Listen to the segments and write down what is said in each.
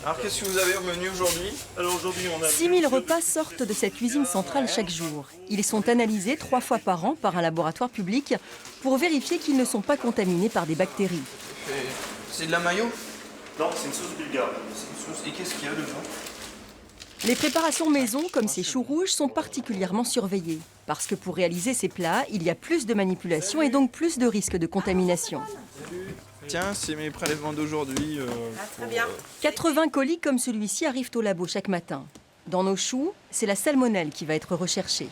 Alors qu'est-ce que vous avez au menu aujourd'hui? Alors aujourd'hui, on a 6000 repas sortent de cette cuisine centrale chaque jour. Ils sont analysés 3 fois par an par un laboratoire public pour vérifier qu'ils ne sont pas contaminés par des bactéries. C'est de la mayo? Non, c'est une sauce bulgare. Et qu'est-ce qu'il y a dedans? Les préparations maison, comme ces choux rouges, sont particulièrement surveillées. Parce que pour réaliser ces plats, il y a plus de manipulation et donc plus de risques de contamination. Tiens, c'est mes prélèvements d'aujourd'hui. Très bien. 80 colis comme celui-ci arrivent au labo chaque matin. Dans nos choux, c'est la salmonelle qui va être recherchée.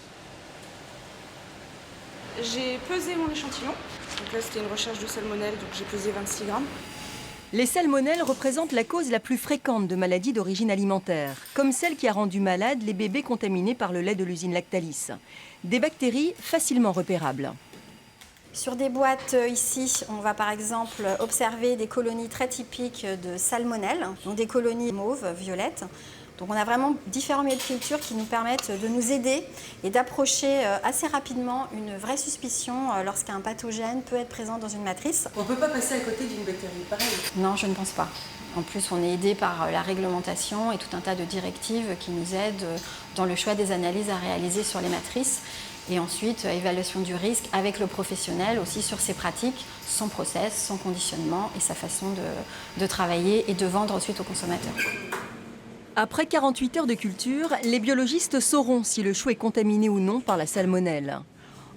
J'ai pesé mon échantillon. Donc là, c'était une recherche de salmonelle, donc j'ai pesé 26 grammes. Les salmonelles représentent la cause la plus fréquente de maladies d'origine alimentaire, comme celle qui a rendu malades les bébés contaminés par le lait de l'usine Lactalis. Des bactéries facilement repérables. Sur des boîtes ici, on va par exemple observer des colonies très typiques de salmonelle, donc des colonies mauves, violettes. Donc on a vraiment différents milieux de culture qui nous permettent de nous aider et d'approcher assez rapidement une vraie suspicion lorsqu'un pathogène peut être présent dans une matrice. On ne peut pas passer à côté d'une bactérie pareille. Non, je ne pense pas. En plus, on est aidé par la réglementation et tout un tas de directives qui nous aident dans le choix des analyses à réaliser sur les matrices. Et ensuite, évaluation du risque avec le professionnel aussi sur ses pratiques, son process, son conditionnement et sa façon de travailler et de vendre ensuite aux consommateurs. Après 48 heures de culture, les biologistes sauront si le chou est contaminé ou non par la salmonelle.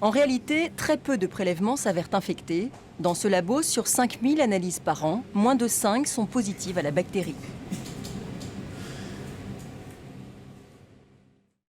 En réalité, très peu de prélèvements s'avèrent infectés. Dans ce labo, sur 5000 analyses par an, moins de 5 sont positives à la bactérie.